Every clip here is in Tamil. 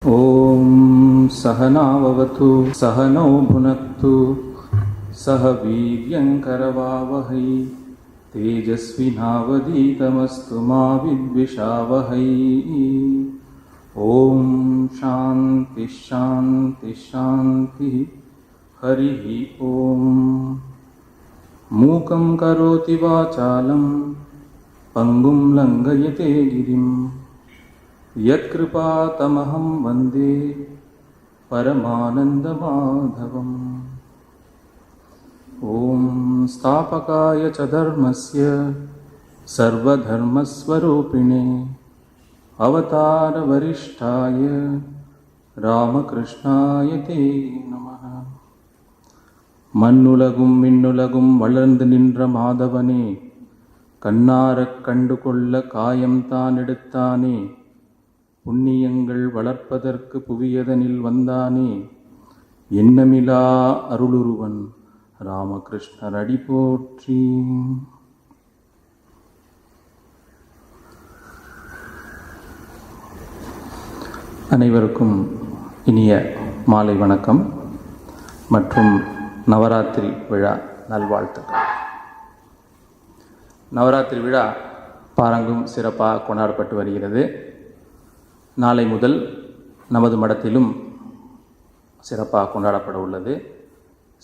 ॐ सहनाववतु सहनौ भुनक्तु सह वीर्यङ्करवावहै तेजस्विनावधीतमस्तु मा विद्विषावहै। ॐ शान्ति शान्ति शान्तिः। हरिः ॐ। मूकं करोति वाचालं पङ्गुं लङ्घयते गिरिं यत्कृपातमहं वन्दे परमानन्दमाधवम्। ॐ स्थापकाय च धर्मस्य सर्वधर्मस्वरूपिणे अवतारवरिष्ठाय रामकृष्णाय ते नमः। மண்ணுலகும் விண்ணுலகும் வளர்ந்து நின்ற மாதவனே, கண்ணாரக் கண்டு கொள்ள காயம்தான் எடுத்தானே, புண்ணியங்கள் வளர்ப்பதற்கு புவியதனில் வந்தானே, எண்ணமிலா அருளுருவன் ராமகிருஷ்ணர் அடி போற்றி. அனைவருக்கும் இனிய மாலை வணக்கம் மற்றும் நவராத்திரி விழா நல்வாழ்த்துக்கள். நவராத்திரி விழா பாரங்கும் சிறப்பாக கொண்டாடப்பட்டு வருகிறது. நாளை முதல் நமது மடத்திலும் சிறப்பாக கொண்டாடப்பட உள்ளது.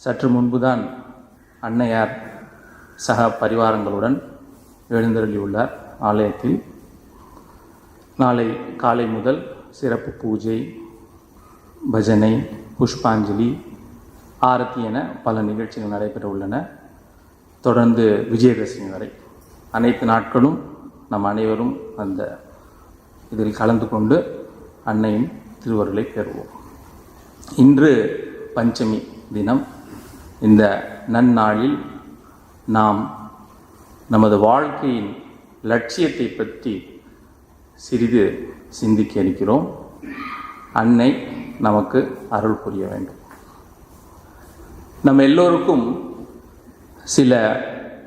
சற்று முன்புதான் அன்னையார் சக பரிவாரங்களுடன் எழுந்தருளியுள்ளார் ஆலயத்தில். நாளை காலை முதல் சிறப்பு பூஜை, பஜனை, புஷ்பாஞ்சலி, ஆரத்தி என பல நிகழ்ச்சிகள் நடைபெற உள்ளன. தொடர்ந்து விஜயதசமி வரை அனைத்து நாட்களும் நம் அனைவரும் அந்த இதில் கலந்து கொண்டு அன்னையின் திருவருளை பெறுவோம். இன்று பஞ்சமி தினம். இந்த நன்னாளில் நாம் நமது வாழ்க்கையின் லட்சியத்தை பற்றி சிறிது சிந்திக்க இருக்கிறோம். அன்னை நமக்கு அருள் புரிய வேண்டும். நம்ம எல்லோருக்கும் சில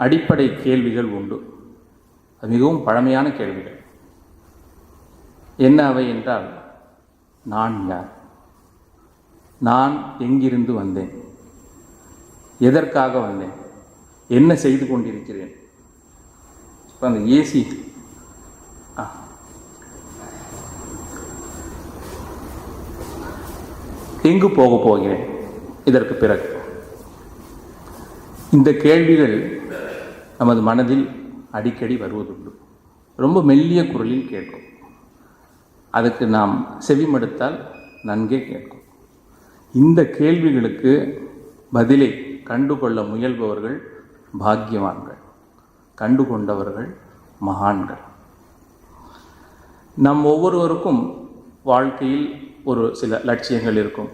அடிப்படை கேள்விகள் உண்டு. அது மிகவும் பழமையான கேள்விகள். என்ன அவை என்றால், நான் யார்? நான் எங்கிருந்து வந்தேன்? எதற்காக வந்தேன்? என்ன செய்து கொண்டிருக்கிறேன்? இப்போ அந்த ஏசி எங்கு போக போகிறேன் இதற்கு பிறகு? இந்த கேள்விகள் நமது மனதில் அடிக்கடி வருவதுண்டு. ரொம்ப மெல்லிய குரலில் கேட்கும். அதுக்கு நாம் செவிமடுத்தால் நன்கே கேட்கும். இந்த கேள்விகளுக்கு பதிலை கண்டுகொள்ள முயல்பவர்கள் பாக்கியவான்கள், கண்டுகொண்டவர்கள் மகான்கள். நம் ஒவ்வொருவருக்கும் வாழ்க்கையில் ஒரு சில லட்சியங்கள் இருக்கும்.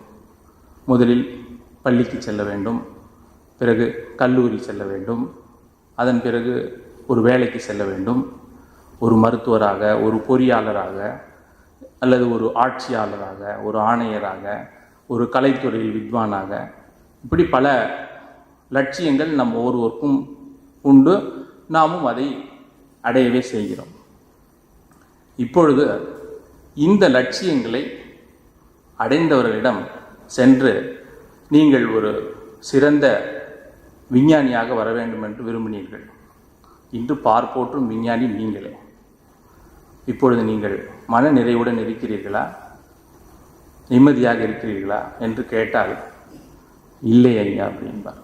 முதலில் பள்ளிக்கு செல்ல வேண்டும், பிறகு கல்லூரி செல்ல வேண்டும், அதன் பிறகு ஒரு வேலைக்கு செல்ல வேண்டும், ஒரு மருத்துவராக, ஒரு பொறியாளராக, அல்லது ஒரு ஆட்சியாளராக, ஒரு ஆணையராக, ஒரு கலைத்துறையில் வித்வானாக, இப்படி பல லட்சியங்கள் நம் ஒவ்வொருவருக்கும் உண்டு. நாமும் அதை அடையவே செய்கிறோம். இப்பொழுது இந்த லட்சியங்களை அடைந்தவர்களிடம் சென்று, நீங்கள் ஒரு சிறந்த விஞ்ஞானியாக வர வேண்டும் என்று விரும்பினீர்கள். இன்று பார்ப்போற்றும் விஞ்ஞானி நீங்களே. இப்பொழுது நீங்கள் மன நிறைவுடன் இருக்கிறீர்களா, நிம்மதியாக இருக்கிறீர்களா என்று கேட்டால், இல்லை ஐயா அப்படின்பார்.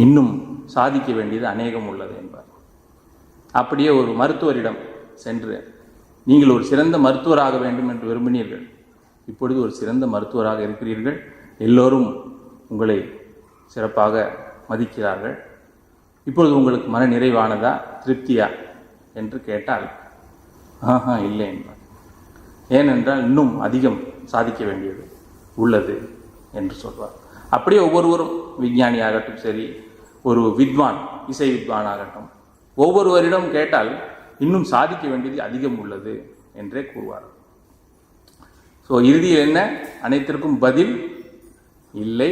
இன்னும் சாதிக்க வேண்டியது அநேகம் உள்ளது என்பார். அப்படியே ஒரு மருத்துவரிடம் சென்று, நீங்கள் ஒரு சிறந்த மருத்துவராக வேண்டும் என்று விரும்பினீர்கள். இப்பொழுது ஒரு சிறந்த மருத்துவராக இருக்கிறீர்கள். எல்லோரும் உங்களை சிறப்பாக மதிக்கிறார்கள். இப்பொழுது உங்களுக்கு மன நிறைவானதா, திருப்தியா என்று கேட்டால், இல்லை என்பார். ஏனென்றால் இன்னும் அதிகம் சாதிக்க வேண்டியது உள்ளது என்று சொல்வார். அப்படியே ஒவ்வொருவரும் விஞ்ஞானியாகட்டும் சரி, ஒரு வித்வான், இசை வித்வான் ஆகட்டும், ஒவ்வொருவரிடம் கேட்டால் இன்னும் சாதிக்க வேண்டியது அதிகம் உள்ளது என்றே கூறுவார். ஸோ இறுதியில் என்ன? அனைத்திற்கும் பதில் இல்லை,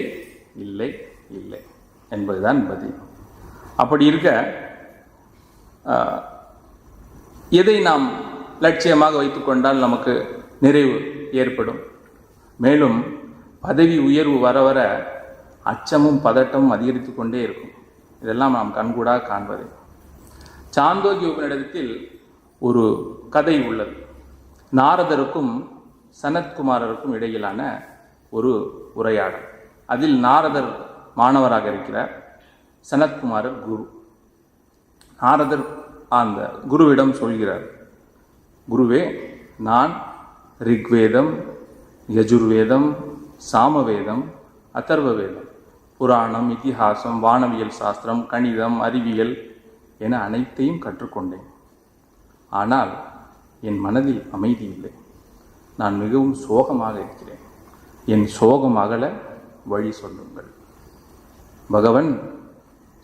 இல்லை, இல்லை என்பதுதான் பதில். அப்படி இருக்க, எதை நாம் லட்சியமாக வைத்துக்கொண்டால் நமக்கு நிறைவு ஏற்படும். மேலும் பதவி உயர்வு வர வர அச்சமும் பதட்டமும் அதிகரித்து கொண்டே இருக்கும். இதெல்லாம் நாம் கண்கூடாக காண்பது. சாந்தோக்கிய உபநிடதத்தில் ஒரு கதை உள்ளது. நாரதருக்கும் சனத்குமாரருக்கும் இடையிலான ஒரு உரையாடல். அதில் நாரதர் மாணவராக இருக்கிறார், சனத்குமாரர் குரு. நாரதர் அந்த குருவிடம் சொல்கிறார், குருவே, நான் ரிக்வேதம், யஜுர்வேதம், சாமவேதம், அதர்வ வேதம், புராணம், இதிகாசம், வானவியல் சாஸ்திரம், கணிதம், அறிவியல் என அனைத்தையும் கற்றுக்கொண்டேன். ஆனால் என் மனதில் அமைதி இல்லை. நான் மிகவும் சோகமாக இருக்கிறேன். என் சோகம் அகல வழி சொல்லுங்கள். பகவன்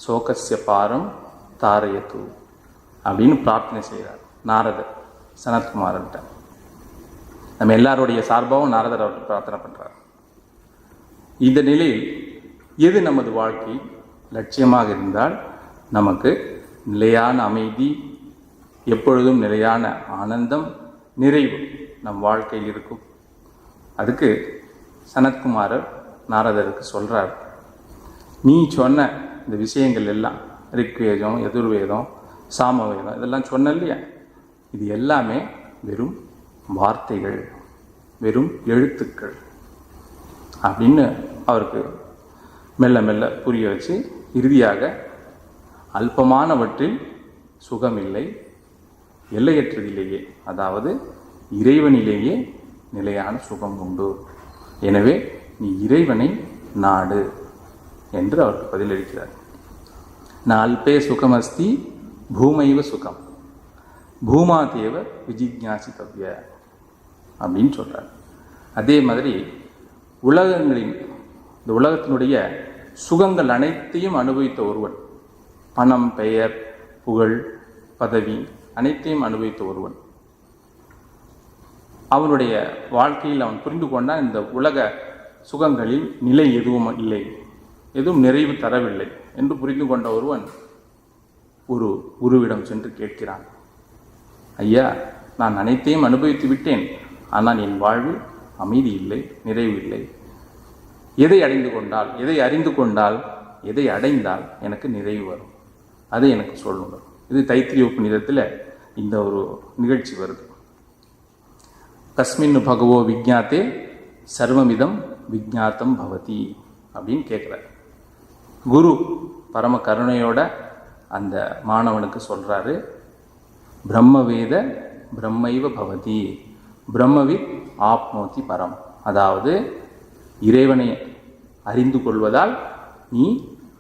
சோகஸ்ய பாரம் தாரயத்து அப்படின்னு பிரார்த்தனை செய்கிறார் நாரதர் சனத்குமார்கிட்ட. நம்ம எல்லாருடைய சார்பாகவும் நாரதர் அவருக்கு பிரார்த்தனை பண்ணுறார். இந்த நிலையில் எது நமது வாழ்க்கை லட்சியமாக இருந்தால் நமக்கு நிலையான அமைதி, எப்பொழுதும் நிலையான ஆனந்தம், நிறைவு நம் வாழ்க்கையில் இருக்கும். அதுக்கு சனத்குமாரர் நாரதருக்கு சொல்கிறார், நீ சொன்ன இந்த விஷயங்கள் எல்லாம் ரிக்வேதம், யஜுர்வேதம், சாமவேதம் இதெல்லாம் சொன்ன இல்லையா, இது எல்லாமே வெறும் வார்த்தைகள், வெறும் எழுத்துக்கள் அப்படின்னு அவருக்கு மெல்ல மெல்ல புரிய வச்சு, இறுதியாக அல்பமானவற்றில் சுகமில்லை, எல்லையற்றதிலேயே, அதாவது இறைவனிலேயே நிலையான சுகம் உண்டு. எனவே நீ இறைவனை நாடு என்று அவருக்கு பதிலளிக்கிறார். நால்பே சுகமஸ்தி பூமைவ சுகம் பூமாதேவ விஜிக்ஞாசித்தவ்ய அப்படின்னு சொல்கிறார். அதே மாதிரி இந்த உலகத்தினுடைய சுகங்கள் அனைத்தையும் அனுபவித்த ஒருவன், பணம், பெயர், புகழ், பதவி அனைத்தையும் அனுபவித்த ஒருவன், அவனுடைய வாழ்க்கையில் அவன் புரிந்து கொண்டான், இந்த உலக சுகங்களில் நிலை எதுவும் இல்லை, எதுவும் நிறைவு தரவில்லை என்று புரிந்து கொண்ட ஒருவன் ஒரு குருவிடம் சென்று கேட்கிறான், ஐயா, நான் அனைத்தையும் அனுபவித்து விட்டேன், ஆனால் என் வாழ்வில் அமைதி இல்லை, நிறைவு இல்லை. எதை அடைந்து கொண்டால், எதை அறிந்து கொண்டால், எதை அடைந்தால் எனக்கு நிறைவு வரும், அதை எனக்கு சொல்லணும். இது தைத்திரிய உபநிடத்தில் இந்த ஒரு நிகழ்ச்சி வருது. கஸ்மின் பகவோ விஜ்ஞாத்தே சர்வமிதம் விஜ்ஞாத்தம் பவதி அப்படின்னு கேட்குறார். குரு பரம கருணையோட அந்த மாணவனுக்கு சொல்கிறாரு, பிரம்மவேத பிரம்மைவ பவதி பிரம்மவித் ஆப்னோதி பரம். அதாவது இறைவனை அறிந்து கொள்வதால் நீ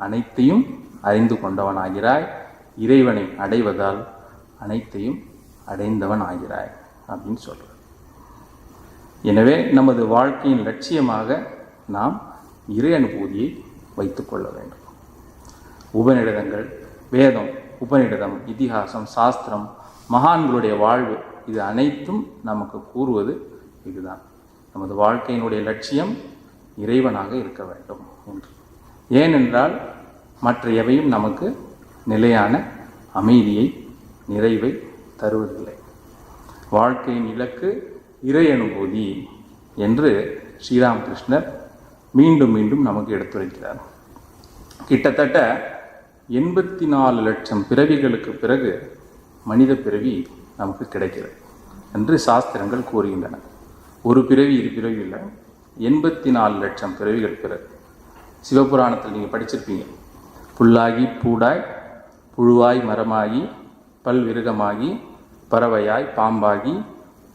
அனைத்தையும் அறிந்து கொண்டவனாகிறாய், இறைவனை அடைவதால் அனைத்தையும் அடைந்தவன் ஆகிறாய் அப்படின்னு சொல்கிறார். எனவே நமது வாழ்க்கையின் லட்சியமாக நாம் இறை அனுபூதியை வைத்துக்கொள்ள வேண்டும். உபநிடதங்கள், வேதம், உபநிடதம், இதிகாசம், சாஸ்திரம், மகான்களுடைய வாழ்வு, இது அனைத்தும் நமக்கு கூறுவது இதுதான். நமது வாழ்க்கையினுடைய லட்சியம் இறைவனாக இருக்க வேண்டும் என்று. ஏனென்றால் மற்ற எவையும் நமக்கு நிலையான அமைதியை, நிறைவை தருவதில்லை. வாழ்க்கையின் இலக்கு இறை அனுபூதி என்று ஸ்ரீராமகிருஷ்ணர் மீண்டும் மீண்டும் நமக்கு எடுத்துரைக்கிறார். கிட்டத்தட்ட 84 லட்சம் பிறவிகளுக்கு பிறகு மனித பிறவி நமக்கு கிடைக்கிறது என்று சாஸ்திரங்கள் கூறுகின்றன. ஒரு பிறவி, இரு பிறவி இல்லை, 84 லட்சம் பிறவிகள் பிறகு. சிவபுராணத்தில் நீங்கள் படிச்சிருப்பீங்க, புல்லாகி பூடாய், புழுவாய் மரமாகி, பல்விருகமாகி, பறவையாய் பாம்பாகி,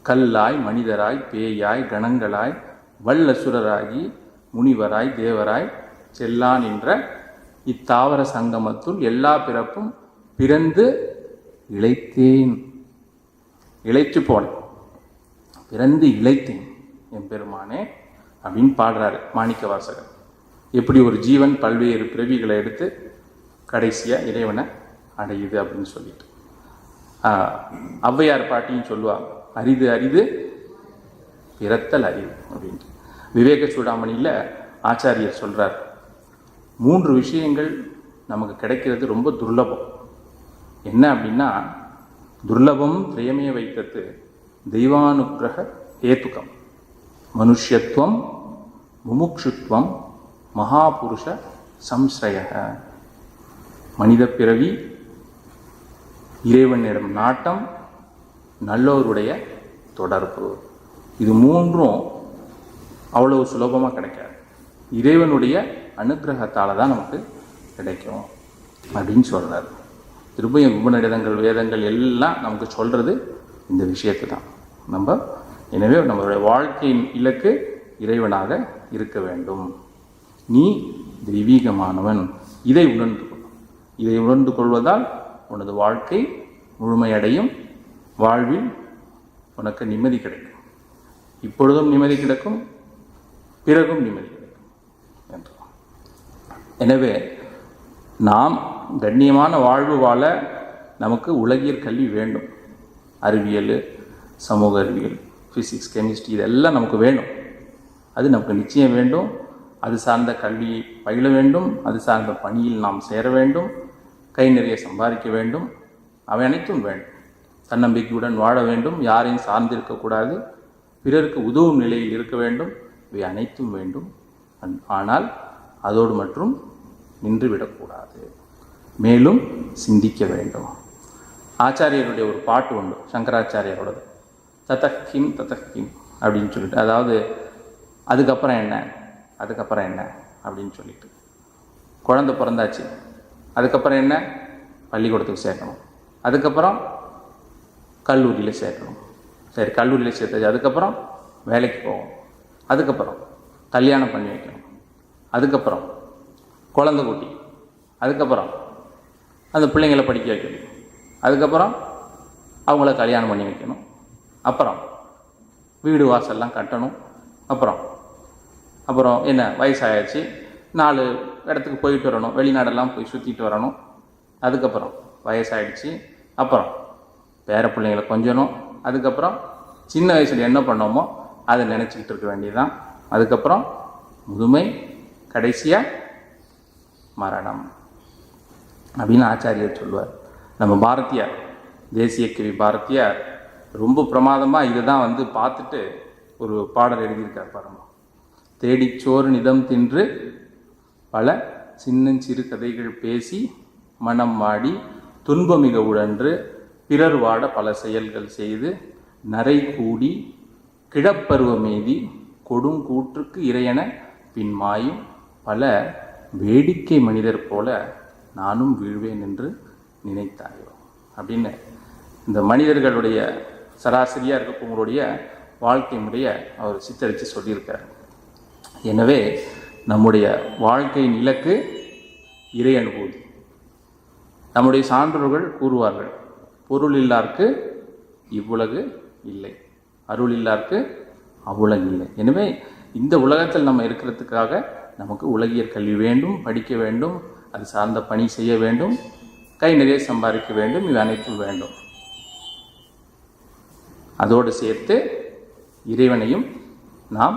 கல்லாய் மனிதராய், பேயாய் கணங்களாய், வல்லசுரராகி, முனிவராய் தேவராய் செல்லான் என்ற இத்தாவர சங்கமத்துள் எல்லா பிறப்பும் பிறந்து இளைத்தேன். இளைத்து போனேன், பிறந்து இளைத்தேன் என் பெருமானே அப்படின்னு பாடுறாரு மாணிக்க வாசகர். எப்படி ஒரு ஜீவன் பல்வேறு பிறவிகளை எடுத்து கடைசியாக இறைவனை அடையுது அப்படின்னு சொல்லிட்டு. ஔவையார் பாட்டியும் சொல்லுவாங்க, அரிது அரிது பிறத்தல் அறிவு அப்படின்ட்டு. விவேக சூடாமணியில் ஆச்சாரியர் சொல்கிறார், 3 விஷயங்கள் நமக்கு கிடைக்கிறது ரொம்ப துர்லபம். என்ன அப்படின்னா, துர்லபம் திரையமே வைத்தது தெய்வானுக்கிரக ஏத்துக்கம். மனுஷ்யத்துவம் முமுக்ஷுத்வம் மகாபுருஷ சம்ஸ்ரய. மனித பிறவி, இறைவனிடம் நாட்டம், நல்லோருடைய தொடர்பு, இது மூன்றும் அவ்வளவு சுலபமாக கிடைக்காது. இறைவனுடைய அனுக்கிரகத்தால் தான் நமக்கு கிடைக்கும் அப்படின்னு சொல்கிறார். திருப்பயும் உபநிடதங்கள் வேதங்கள் எல்லாம் நமக்கு சொல்கிறது இந்த விஷயத்தை தான். எனவே நம்மளுடைய வாழ்க்கையின் இலக்கு இறைவனாக இருக்க வேண்டும். நீ தெய்வீகமானவன், இதை உணர்ந்து கொள். இதை உணர்ந்து கொள்வதால் உனது வாழ்க்கை முழுமையடையும். வாழ்வில் உனக்கு நிம்மதி கிடைக்கும். இப்பொழுதும் நிம்மதி கிடைக்கும், பிறகும் நிம்மதி கிடைக்கும் என்று. எனவே நாம் கண்ணியமான வாழ்வு வாழ நமக்கு உலகியல் கல்வி வேண்டும். அறிவியல், சமூக அறிவியல், ஃபிசிக்ஸ், கெமிஸ்ட்ரி இதெல்லாம் நமக்கு வேணும். அது நமக்கு நிச்சயம் வேண்டும். அது சார்ந்த கல்வியை பயில வேண்டும். அது சார்ந்த பணியில் நாம் சேர வேண்டும். கை நிறைய சம்பாதிக்க வேண்டும். அவை அனைத்தும் வேண்டும். தன்னம்பிக்கையுடன் வாழ வேண்டும். யாரையும் சார்ந்திருக்கக்கூடாது. பிறருக்கு உதவும் நிலையில் இருக்க வேண்டும். இவை அனைத்தும் வேண்டும். ஆனால் அதோடு மற்றும் நின்றுவிடக்கூடாது. மேலும் சிந்திக்க வேண்டும். ஆச்சாரியருடைய ஒரு பாட்டு உண்டு, சங்கராச்சாரியரோடது, ததக்கிம் ததக்கிம் அப்படின்னு சொல்லிட்டு, அதாவது அதுக்கப்புறம் என்ன, அதுக்கப்புறம் என்ன அப்படின்னு சொல்லிட்டு. குழந்தை பிறந்தாச்சு, அதுக்கப்புறம் என்ன, பள்ளிக்கூடத்துக்கு சேர்க்கணும், அதுக்கப்புறம் கல்லூரியில் சேர்க்கணும். சரி, கல்லூரியில் சேர்த்தாச்சு, அதுக்கப்புறம் வேலைக்கு போகணும், அதுக்கப்புறம் கல்யாணம் பண்ணி வைக்கணும், அதுக்கப்புறம் குழந்தை குட்டி, அதுக்கப்புறம் அந்த பிள்ளைங்களை படிக்க வைக்கணும், அதுக்கப்புறம் அவங்கள கல்யாணம் பண்ணி வைக்கணும், அப்புறம் வீடு வாசல்லாம் கட்டணும், அப்புறம் என்ன வயசாயாச்சு, 4 இடத்துக்கு போயிட்டு வரணும், வெளிநாடெல்லாம் போய் சுற்றிட்டு வரணும், அதுக்கப்புறம் வயசாகிடுச்சு, அப்புறம் பேர பிள்ளைங்களை கொஞ்சணும், அதுக்கப்புறம் சின்ன வயசில் என்ன பண்ணோமோ அதை நினச்சிக்கிட்டு இருக்க வேண்டியதுதான், அதுக்கப்புறம் முதுமை, கடைசியாக மரணம் அப்படின்னு ஆச்சாரியர் சொல்லுவார். நம்ம பாரதியார், தேசிய கவி பாரதியார் ரொம்ப பிரமாதமாக இதை தான் பார்த்துட்டு ஒரு பாடல் எழுதியிருக்கார் பாருங்க. தேடிச்சோறு நிதம் தின்று பல சின்னஞ்சிறு கதைகள் பேசி மனம் வாடி துன்பமிக உழன்று பிறர் வாட பல செயல்கள் செய்து நரை கூடி கிழப்பருவமேதி கொடுங்கூற்றுக்கு இறையென பின்மாயும் பல வேடிக்கை மனிதர் போல நானும் வீழ்வேன் என்று நினைத்தாயோ அப்படின்னு இந்த மனிதர்களுடைய சராசரியாக இருக்கவங்களுடைய வாழ்க்கை முறையை அவர் சித்தரித்து சொல்லியிருக்கார். எனவே நம்முடைய வாழ்க்கையின் இலக்கு இறை அனுபூதி. நம்முடைய சான்றோர்கள் கூறுவார்கள், பொருள் இல்லார்க்கு இவ்வுலகு இல்லை, அருள் இல்லார்க்கு அவ்வுலகு இல்லை. எனவே இந்த உலகத்தில் நம்ம இருக்கிறதுக்காக நமக்கு உலகியற் கல்வி வேண்டும், படிக்க வேண்டும், அது சார்ந்த பணி செய்ய வேண்டும், கை நிறைய சம்பாதிக்க வேண்டும், இவை அனைத்தும் வேண்டும். அதோடு சேர்த்து இறைவனையும் நாம்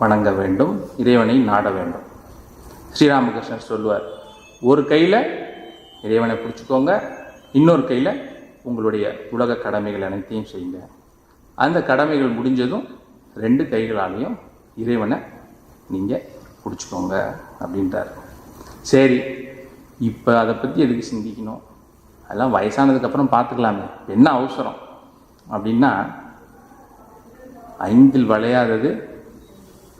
வணங்க வேண்டும், இறைவனை நாட வேண்டும். ஸ்ரீராமகிருஷ்ணர் சொல்லுவார், ஒரு கையில் இறைவனை பிடிச்சிக்கோங்க, இன்னொரு கையில் உங்களுடைய உலக கடமைகள் அனைத்தையும் செய்யுங்க. அந்த கடமைகள் முடிஞ்சதும் 2 கைகளாலையும் இறைவனை நீங்கள் பிடிச்சிக்கோங்க அப்படின்றார். சரி, இப்போ அதை பற்றி எதுக்கு சிந்திக்கணும், அதெல்லாம் வயசானதுக்கப்புறம் பார்த்துக்கலாமே, என்ன அவசரம் அப்படின்னா, 5 வளையாதது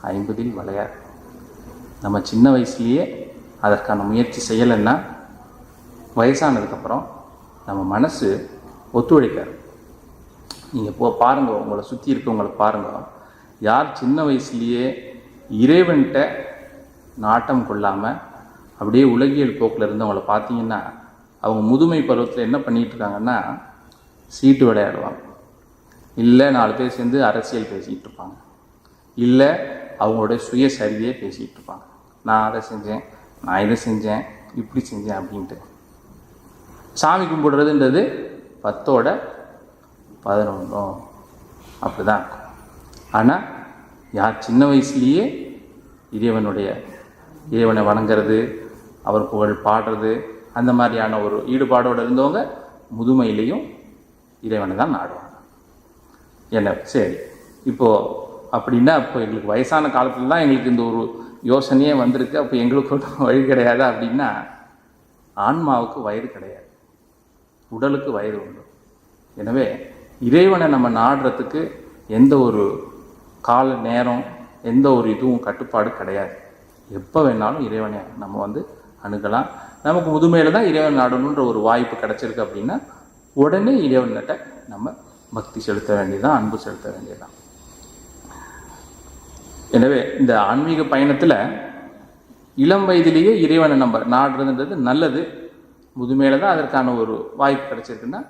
50 வளையாது. நம்ம சின்ன வயசுலேயே அதற்கான முயற்சி செய்யலைன்னா வயசானதுக்கப்புறம் நம்ம மனசு ஒத்துழைக்காது. நீங்கள் பாருங்கள், உங்களை சுற்றி இருக்கவங்களை பாருங்கள், யார் சின்ன வயசுலேயே இறைவன்கிட்ட நாட்டம் கொள்ளாமல் அப்படியே உலகியல் போக்கில் இருந்தவங்களை பார்த்தீங்கன்னா, அவங்க முதுமை பருவத்தில் என்ன பண்ணிகிட்டு இருக்காங்கன்னா, சீட்டு விளையாடுவாங்க, இல்லை 4 பேர் சேர்ந்து அரசியல் பேசிகிட்டு இருப்பாங்க, இல்லை அவங்களுடைய சுயசரிதையை பேசிகிட்டு இருப்பாங்க. நான் அதை செஞ்சேன், நான் இதை செஞ்சேன், இப்படி செஞ்சேன் அப்படின்ட்டு. சாமி கும்பிடுறதுன்றது 10ஓட 11 அப்படி தான் இருக்கும். ஆனால் யார் சின்ன வயசுலேயே இறைவனை வணங்கிறது, அவர் புகழ் பாடுறது, அந்த மாதிரியான ஒரு ஈடுபாடோடு இருந்தவங்க முதுமையிலையும் இறைவனை தான் நாடுவாங்க. என்ன சரி, இப்போது அப்படின்னா இப்போ எங்களுக்கு வயசான காலத்தில் தான் எங்களுக்கு இந்த ஒரு யோசனையே வந்திருக்கு. அப்போ எங்களுக்கு ஒன்றும் வழி கிடையாது அப்படின்னா, ஆன்மாவுக்கு வயது கிடையாது, உடலுக்கு வயது உண்டு. எனவே இறைவனை நம்ம நாடுறதுக்கு எந்த ஒரு கால நேரம், எந்த ஒரு இதுவும் கட்டுப்பாடு கிடையாது. எப்போ வேணாலும் இறைவனை நம்ம அணுகலாம். நமக்கு முதுமையில் தான் இறைவன் நாடணுன்ற ஒரு வாய்ப்பு கிடைச்சிருக்கு அப்படின்னா உடனே இறைவன்கிட்ட நம்ம பக்தி செலுத்த வேண்டியதான், அன்பு செலுத்த வேண்டியதான். எனவே இந்த ஆன்மீக பயணத்தில் இளம் வயதிலேயே இறைவனை நம்ம நாடுறதுன்றது நல்லது. முதுமையில் தான் அதற்கான ஒரு வாய்ப்பு கிடைச்சிருக்குன்னா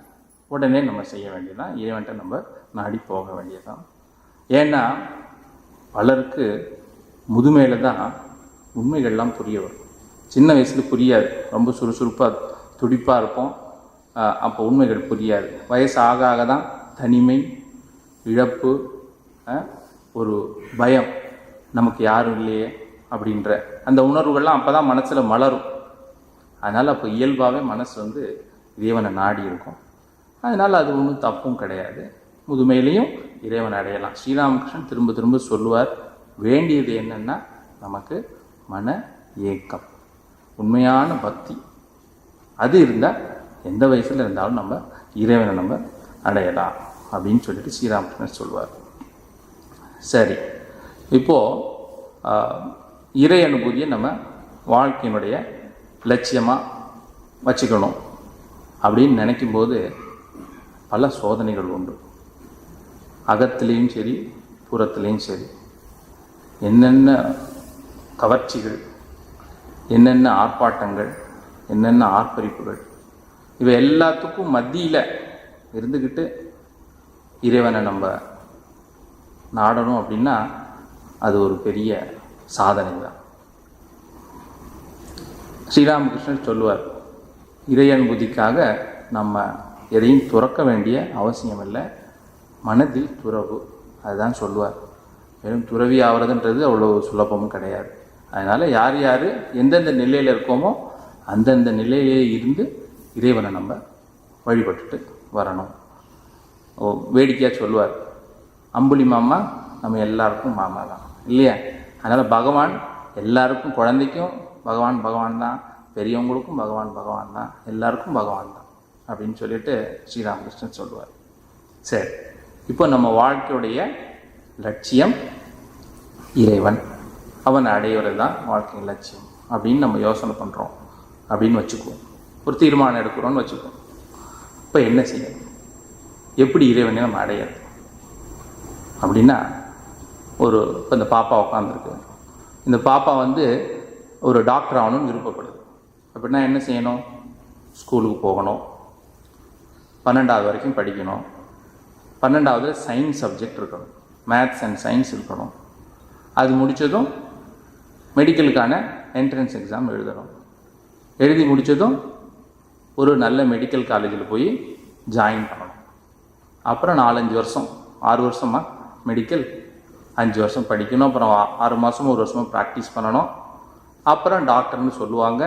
உடனே நம்ம செய்ய வேண்டியதான், இறைவன்கிட்ட நம்ம நாடி போக வேண்டியதான். ஏன்னா பலருக்கு முதுமையில் தான் உண்மைகள்லாம் புரிய வரும். சின்ன வயசில் புரியாது, ரொம்ப சுறுசுறுப்பாக துடிப்பாக இருப்போம், அப்போ உண்மைகள் புரியாது. வயசு ஆக ஆக தான் தனிமை, இழப்பு, ஒரு பயம், நமக்கு யாரும் இல்லையே அப்படின்ற அந்த உணர்வுகள்லாம் அப்போ தான் மனசில் மலரும். அதனால் அப்போ இயல்பாகவே மனசு இறைவனை நாடி இருக்கும். அதனால் அது ஒன்றும் தப்பும் கிடையாது. முதுமையிலையும் இறைவனை அடையலாம். ஸ்ரீராமகிருஷ்ணன் திரும்ப திரும்ப சொல்லுவார், வேண்டியது என்னென்னா நமக்கு மன ஏக்கம், உண்மையான பக்தி, அது இருந்தால் எந்த வயசில் இருந்தாலும் நம்ம இறைவனை நம்ம அடையலாம் அப்படின்னு சொல்லிட்டு ஸ்ரீராமகிருஷ்ணன் சொல்வார். சரி, இப்போது இறை அனுபூதியை நம்ம வாழ்க்கையினுடைய லட்சியமாக வச்சுக்கணும் அப்படின்னு நினைக்கும்போது பல சோதனைகள் உண்டு. அகத்திலையும் சரி, புறத்திலையும் சரி, என்னென்ன கவர்ச்சிகள், என்னென்ன ஆர்ப்பாட்டங்கள், என்னென்ன ஆர்ப்பரிப்புகள், இவை எல்லாத்துக்கும் மத்தியில் இருந்துக்கிட்டு இறைவனை நம்ம நாடணும் அப்படின்னா அது ஒரு பெரிய சாதனை தான். ஸ்ரீராமகிருஷ்ணன் சொல்லுவார், இறை அனுபூதிக்காக நம்ம எதையும் துறக்க வேண்டிய அவசியம் இல்லை, மனதில் துறவு, அதுதான் சொல்லுவார். வெறும் துறவி ஆகிறதுன்றது அவ்வளோ சுலபமும் கிடையாது. அதனால் யார் யார் எந்தெந்த நிலையில் இருக்கோமோ அந்தந்த நிலையிலே இருந்து இறைவனை நம்ம வழிபட்டுட்டு வரணும். வேடிக்கையாக சொல்லுவார், அம்புலி மாமா நம்ம எல்லாருக்கும் மாமா தான் இல்லையா? அதனால் பகவான் எல்லாருக்கும், குழந்தைக்கும் பகவான் பகவான் தான், பெரியவங்களுக்கும் பகவான் பகவான் தான், எல்லாருக்கும் பகவான் தான் அப்படின்னு சொல்லிட்டு ஸ்ரீராமகிருஷ்ணன் சொல்லுவார். சரி, இப்போ நம்ம வாழ்க்கையுடைய லட்சியம் இறைவன், அவன் அடையிறது தான் வாழ்க்கையின் லட்சியம் அப்படின்னு நம்ம யோசனை பண்ணுறோம் அப்படின்னு வச்சுக்குவோம். ஒரு தீர்மானம் எடுக்கிறோன்னு வச்சுக்குவோம். இப்போ என்ன செய்யணும், எப்படி இறைவனை நம்ம அடையிறது அப்படின்னா, இப்போ இந்த பாப்பா உட்காந்துருக்கு. இந்த பாப்பா ஒரு டாக்டர் ஆகணும்னு விருப்பப்படுது. அப்படின்னா என்ன செய்யணும்? ஸ்கூலுக்கு போகணும், 12வது வரைக்கும் படிக்கணும், 12வது சயின்ஸ் சப்ஜெக்ட் இருக்கணும், மேத்ஸ் அண்ட் சயின்ஸ் இருக்கணும். அது முடித்ததும் மெடிக்கலுக்கான என்ட்ரன்ஸ் எக்ஸாம் எழுதணும். எழுதி முடித்ததும் ஒரு நல்ல மெடிக்கல் காலேஜில் போய் ஜாயின் பண்ணணும். அப்புறம் 4-5 வருஷம், 6 வருஷமாக மெடிக்கல், 5 வருஷம் படிக்கணும், அப்புறம் 6 மாதமும் 1 வருஷமும் ப்ராக்டிஸ் பண்ணணும். அப்புறம் டாக்டர்னு சொல்லுவாங்க.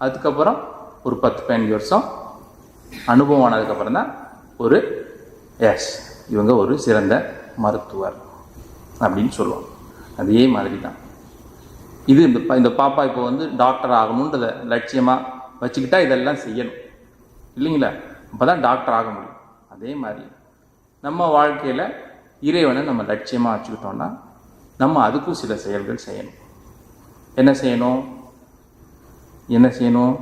அதுக்கப்புறம் ஒரு 10-15 வருஷம் அனுபவம் ஆனதுக்கப்புறம் தான் இவங்க ஒரு சிறந்த மருத்துவர் அப்படின்னு சொல்லுவாங்க. அதே மாதிரி தான் இது. இந்த பாப்பா இப்போ டாக்டர் ஆகணுன்றத லட்சியமாக வச்சுக்கிட்டா இதெல்லாம் செய்யணும் இல்லைங்களா? அப்போ தான் டாக்டர் ஆக முடியும். அதே மாதிரி நம்ம வாழ்க்கையில் இறைவனை நம்ம லட்சியமாக வச்சுக்கிட்டோம்னா நம்ம அதுக்கும் சில செயல்கள் செய்யணும். என்ன செய்யணும்?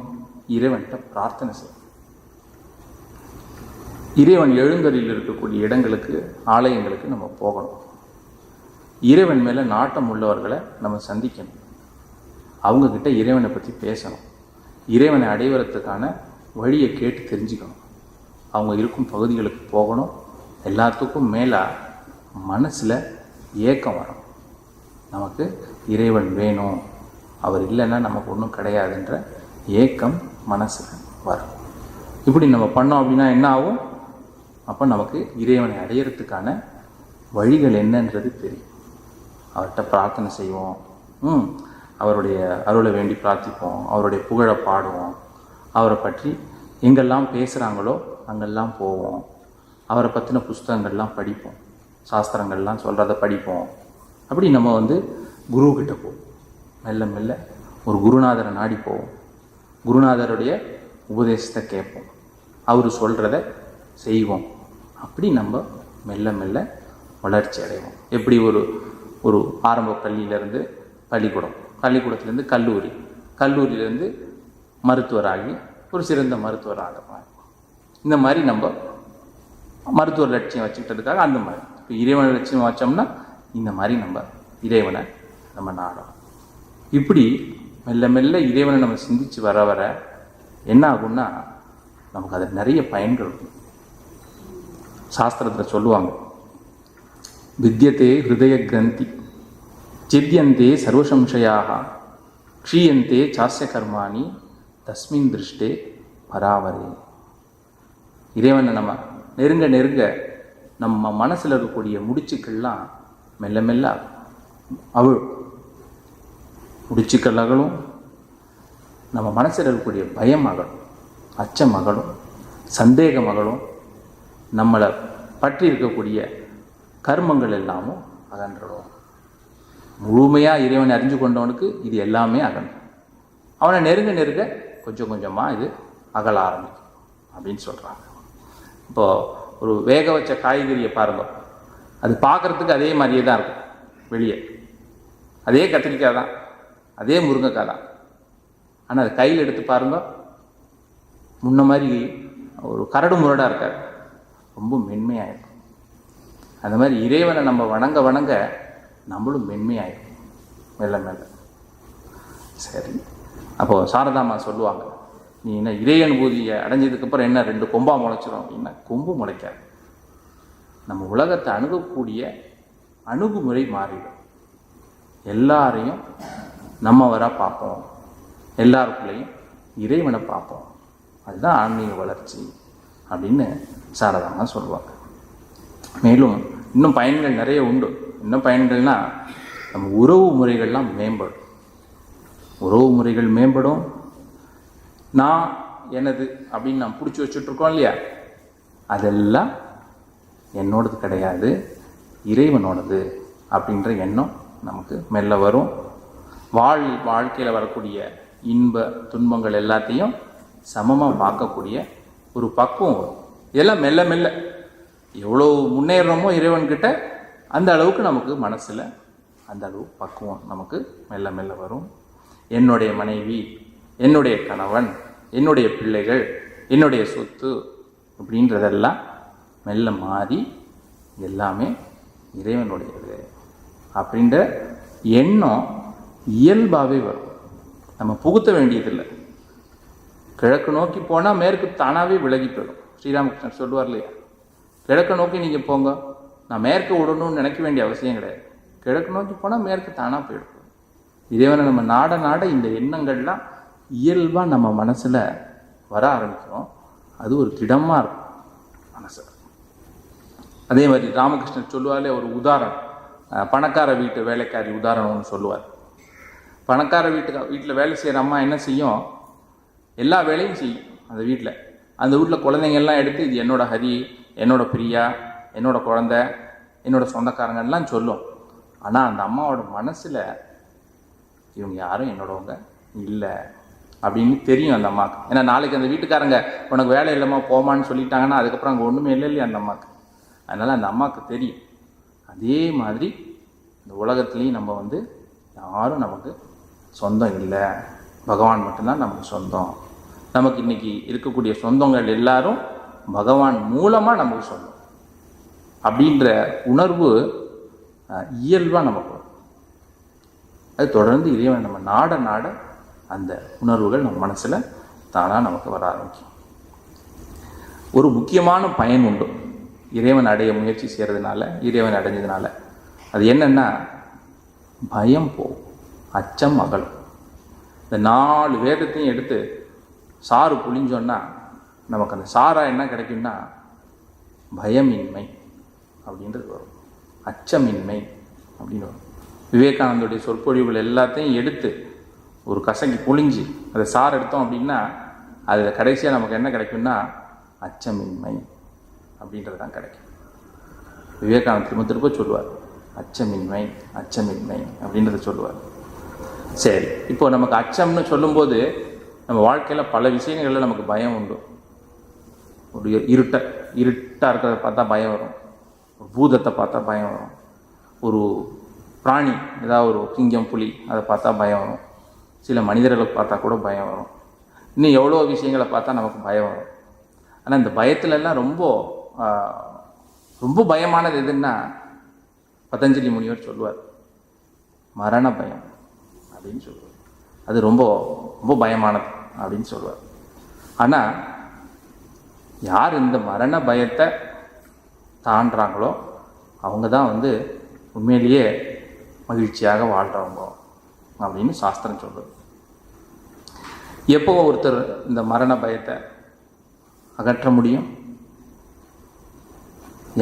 இறைவன்கிட்ட பிரார்த்தனை செய்யணும். இறைவன் எழுந்தருளில் இருக்கக்கூடிய இடங்களுக்கு, ஆலயங்களுக்கு நம்ம போகணும். இறைவன் மேலே நாட்டம் உள்ளவர்களை நம்ம சந்திக்கணும். அவங்கக்கிட்ட இறைவனை பற்றி பேசணும். இறைவனை அடைவதற்கான வழியை கேட்டு தெரிஞ்சுக்கணும். அவங்க இருக்கும் பகுதிகளுக்கு போகணும். எல்லாத்துக்கும் மேலே மனசில் ஏக்கம் வரும். நமக்கு இறைவன் வேணும், அவர் இல்லைன்னா நமக்கு ஒன்றும் கிடையாதுன்ற ஏக்கம் மனசில் வரும். இப்படி நம்ம பண்ணோம் அப்படின்னா என்ன ஆகும்? அப்போ நமக்கு இறைவனை அடையிறதுக்கான வழிகள் என்னன்றது தெரியும். அவர்கிட்ட பிரார்த்தனை செய்வோம், அவருடைய அருளை வேண்டி பிரார்த்திப்போம், அவருடைய புகழை பாடுவோம், அவரை பற்றி எங்கெல்லாம் பேசுகிறாங்களோ அங்கெல்லாம் போவோம், அவரை பற்றின புஸ்தகங்கள்லாம் படிப்போம். சாஸ்திரங்கள்லாம் சொல்கிறத படிப்போம். அப்படி நம்ம வந்து குருக்கிட்ட போவோம். மெல்ல மெல்ல ஒரு குருநாதரை நாடி போவோம். குருநாதருடைய உபதேசத்தை கேட்போம். அவர் சொல்கிறத செய்வோம். அப்படி நம்ம மெல்ல மெல்ல வளர்ச்சி அடைவோம். எப்படி ஒரு ஆரம்ப பள்ளியிலேருந்து பள்ளிக்கூடம், பள்ளிக்கூடத்துலேருந்து கல்லூரி, கல்லூரியிலேருந்து மருத்துவராகி ஒரு சிறந்த மருத்துவராக. இந்த மாதிரி நம்ம மருத்துவர் லட்சியம் வச்சுக்கிட்டதுக்காக அந்த மாதிரி இப்போ இறைவனை லட்சியம் வச்சோம்னா இந்த மாதிரி நம்ம இறைவனை நம்ம நாடும். இப்படி மெல்ல மெல்ல இறைவனை நம்ம சிந்திச்சு வர வர என்ன ஆகும்னா நமக்கு அதில் நிறைய பயன்கள் இருக்கும். சாஸ்திரத்தில் சொல்லுவாங்க, வித்யத்தே ஹிருதய கிரந்தி சித்தியந்தே சர்வசம்சயாக க்ஷீயந்தே சாஸ்ய கர்மாணி தஸ்மின் திருஷ்டே பராவரே. இறைவனை நம்ம நெருங்க நெருங்க நம்ம மனசில் இருக்கக்கூடிய முடிச்சுக்கள்லாம் மெல்ல மெல்ல முடிச்சுக்கள் அகலும். நம்ம மனசில் இருக்கக்கூடிய பயம் அகலும், அச்சம் அகலும், சந்தேகம் அகலும். நம்மளை பற்றி இருக்கக்கூடிய கர்மங்கள் எல்லாமும் அகன்றுடும். முழுமையாக இறைவனை அறிஞ்சு கொண்டவனுக்கு இது எல்லாமே அகன்றும். அவனை நெருங்க நெருங்க கொஞ்சம் கொஞ்சமாக இது அகல ஆரம்பிக்கும் அப்படின்னு சொல்கிறாங்க. இப்போது ஒரு வேக வச்ச காய்கறியை பாருங்க, அது பார்க்குறதுக்கு அதே மாதிரியே தான் இருக்கும். வெளியே அதே கத்திரிக்காய் தான், அதே முருங்கைக்காய் தான். ஆனால் அது கையில் எடுத்து பாருங்க, முன்ன மாதிரி ஒரு கரடு முரடாக இருக்காது, ரொம்ப மென்மையாயிருக்கும். அந்த மாதிரி இறைவனை நம்ம வணங்க வணங்க நம்மளும் மென்மையாயிருக்கும் மெல்ல மெல்ல. சரி, அப்போது சாரதாமா சொல்லுவாங்க, நீ என்ன இறை அனுபூதியை அடைஞ்சதுக்கப்புறம் என்ன 2 கொம்பா முளைச்சிடும் அப்படின்னா, கொம்பு முளைக்காது. நம்ம உலகத்தை அணுகக்கூடிய அணுகுமுறை மாறிடும். எல்லாரையும் நம்மவராக பார்ப்போம், எல்லாருக்குள்ளேயும் இறைவனை பார்ப்போம். அதுதான் ஆன்மீக வளர்ச்சி அப்படின்னு சாரதாமா சொல்லுவாங்க. மேலும் இன்னும் பயன்கள் நிறைய உண்டு. இன்னும் பயன்கள்னால் நம்ம உறவு முறைகள்லாம் மேம்படும். உறவு முறைகள் மேம்படும். நான் எனது அப்படின்னு நான் பிடிச்சி வச்சுட்ருக்கோம் இல்லையா, அதெல்லாம் என்னோடது கிடையாது, இறைவனோடது அப்படின்ற எண்ணம் நமக்கு மெல்ல வரும். வாழ்க்கையில் வரக்கூடிய இன்ப துன்பங்கள் எல்லாத்தையும் சமமாக பார்க்கக்கூடிய ஒரு பக்குவம் வரும். இதெல்லாம் மெல்ல மெல்ல எவ்வளோ முன்னேறணுமோ இறைவன்கிட்ட அந்த அளவுக்கு நமக்கு மனசில் அந்த அளவு பக்குவம் நமக்கு மெல்ல மெல்ல வரும். என்னுடைய மனைவி, என்னுடைய கணவன், என்னுடைய பிள்ளைகள், என்னுடைய சொத்து அப்படின்றதெல்லாம் மெல்ல மாறி எல்லாமே இறைவனுடையது அப்படின்ற எண்ணம் இயல்பாகவே வரும். நம்ம புகுத்த வேண்டியதில்லை. கிழக்கு நோக்கி போனால் மேற்கு தானாகவே விலகி போயிடும். ஸ்ரீராமகிருஷ்ணர் சொல்லுவார் இல்லையா, கிழக்கு நோக்கி நீங்கள் போங்க, நான் மேற்கு விடணும்னு நினைக்க வேண்டிய அவசியம் கிடையாது. கிழக்கு நோக்கி போனால் மேற்கு தானாக போயிடும். இறைவனை நம்ம நாட நாட இந்த எண்ணங்கள்லாம் இயல்பாக நம்ம மனசில் வர ஆரம்பிக்கும். அது ஒரு திடமாக இருக்கும் மனசு. அதே மாதிரி ராமகிருஷ்ணர் சொல்லுவாலே ஒரு உதாரணம், பணக்கார வீட்டு வேலைக்காரி உதாரணம்னு சொல்லுவார். பணக்கார வீட்டில் வேலை செய்கிற அம்மா என்ன செய்யும், எல்லா வேலையும் செய்யும் அந்த வீட்டில். அந்த வீட்டில் குழந்தைங்கள்லாம் எடுத்து இது என்னோட ஹரி, என்னோட பிரியா, என்னோட குழந்தை, என்னோட சொந்தக்காரங்கள்லாம் சொல்லும். ஆனால் அந்த அம்மாவோட மனசில் இவங்க யாரும் என்னோடவங்க இல்லை அப்படின்னு தெரியும் அந்த அம்மாவுக்கு. ஏன்னா நாளைக்கு அந்த வீட்டுக்காரங்க உனக்கு வேலை இல்லைம்மா போமான்னு சொல்லிட்டாங்கன்னா அதுக்கப்புறம் அங்கே ஒன்றுமே இல்லை இல்லையா அந்த அம்மாவுக்கு. அதனால் அந்த அம்மாவுக்கு தெரியும். அதே மாதிரி இந்த உலகத்துலேயும் நம்ம வந்து யாரும் நமக்கு சொந்தம் இல்லை, பகவான் மட்டும்தான் நமக்கு சொந்தம். நமக்கு இன்றைக்கி இருக்கக்கூடிய சொந்தங்கள் எல்லாரும் பகவான் மூலமாக நமக்கு சொந்தம் அப்படின்ற உணர்வு இயல்பாக நமக்கு வரும். அது தொடர்ந்து இறைவன் நம்ம நாட நாட அந்த உணர்வுகள் நம்ம மனசில் தானாக நமக்கு வர ஆரம்பிக்கும். ஒரு முக்கியமான பயன் உண்டு இறைவன் அடைய முயற்சி செய்கிறதுனால, இறைவன் அடைஞ்சதுனால. அது என்னென்னா, பயம் போகும், அச்சம் அகலும். இந்த 4 வேதத்தையும் எடுத்து சாறு புளிஞ்சோன்னா நமக்கு அந்த சாராக என்ன கிடைக்கும்னா பயமின்மை அப்படின்றது வரும், அச்சமின்மை அப்படின்னு வரும். விவேகானந்தருடைய சொற்பொழிவுகள் எல்லாத்தையும் எடுத்து ஒரு கசங்கி புளிஞ்சு அதை சாறு எடுத்தோம் அப்படின்னா அதில் கடைசியாக நமக்கு என்ன கிடைக்கும்னா அச்சமின்மை அப்படின்றது தான் கிடைக்கும். விவேகானந்தர் திரும்ப திரும்ப சொல்லுவார், அச்சமின்மை அச்சமின்மை அப்படின்றத சொல்லுவார். சரி, இப்போ நமக்கு அச்சம்னு சொல்லும்போது நம்ம வாழ்க்கையில் பல விஷயங்களில் நமக்கு பயம் உண்டு. ஒரு இருட்டாக இருக்கிறத பார்த்தா பயம் வரும், ஒரு பூதத்தை பார்த்தா பயம் வரும், ஒரு பிராணி ஏதாவது ஒரு சிங்கம் புலி அதை பார்த்தா பயம் வரும், சில மனிதர்களை பார்த்தா கூட பயம் வரும், இன்னும் எவ்வளோ விஷயங்களை பார்த்தா நமக்கு பயம் வரும். ஆனால் இந்த பயத்துலலாம் ரொம்ப பயமானது எதுன்னா பதஞ்சலி முனிவர் சொல்லுவார், மரண பயம் அப்படின்னு சொல்லுவார். அது ரொம்ப ரொம்ப பயமானது அப்படின்னு சொல்லுவார். ஆனால் யார் இந்த மரண பயத்தை தாண்டுறாங்களோ அவங்க தான் உண்மையிலேயே மகிழ்ச்சியாக வாழ்கிறவங்க அப்படின்னு சாஸ்திரம் சொல்லுது. எப்போ ஒருத்தர் இந்த மரண பயத்தை அகற்ற முடியும்?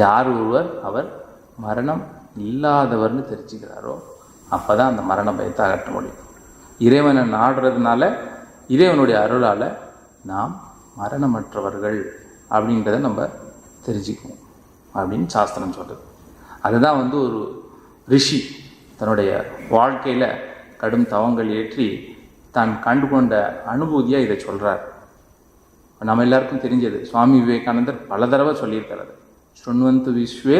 யார் ஒருவர் அவர் மரணம் இல்லாதவர்னு தெரிஞ்சுக்கிறாரோ அப்போ தான் அந்த மரண பயத்தை அகற்ற முடியும். இறைவனை நாடுறதுனால, இறைவனுடைய அருளால் நாம் மரணமற்றவர்கள் அப்படின்றத நம்ம தெரிஞ்சுக்குவோம் அப்படின்னு சாஸ்திரம் சொல்கிறது. அதுதான் ஒரு ரிஷி தன்னுடைய வாழ்க்கையில் கடும் தவங்கள் ஏற்றி தான் கண்டு கொண்ட அனுபூதியாக இதை சொல்கிறார். நம்ம எல்லாருக்கும் தெரிஞ்சது, சுவாமி விவேகானந்தர் பல தடவை சொல்லியிருக்கிறார், ஸ்ருண்வந்து விஸ்வே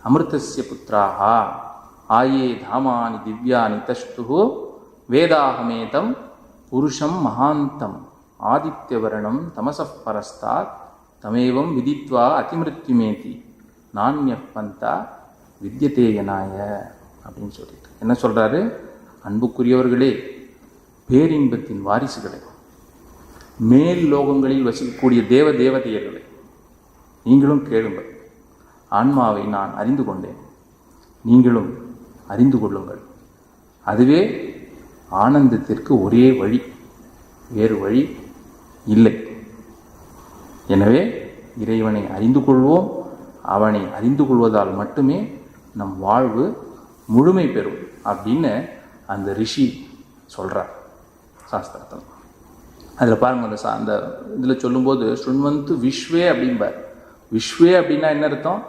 அமிர்தஸ்ய புத்திராஹா ஆயே தாமானி திவ்யானி தஷ்டு வேதாகமேதம் புருஷம் மகாந்தம் ஆதித்யவர்ணம் தமசப் பரஸ்தாத் தமேவம் விதித்வா அதிமிருத்யுமேதி நான்யப்பந்தா வித்யதேயனாய அப்படின்னு சொல்லிட்டு என்ன சொல்கிறாரு? அன்புக்குரியவர்களே, பேரின்பத்தின் வாரிசுகளே, மேல் லோகங்களில் வசிக்கக்கூடிய தேவதையர்களே, நீங்களும் கேளுங்கள். ஆன்மாவை நான் அறிந்து கொண்டேன், நீங்களும் அறிந்து கொள்ளுங்கள். அதுவே ஆனந்தத்திற்கு ஒரே வழி, வேறு வழி இல்லை. எனவே இறைவனை அறிந்து கொள்வோம். அவனை அறிந்து கொள்வதால் மட்டுமே நம் வாழ்வு முழுமை பெறும் அப்படின்னு அந்த ரிஷி சொல்கிறார் சாஸ்திரத்தில். அதில் பாருங்கள், அந்த இதில் சொல்லும்போது ஸ்ருண்வந்து விஸ்வே அப்படிம்பார். விஸ்வே அப்படின்னா என்ன அர்த்தம்?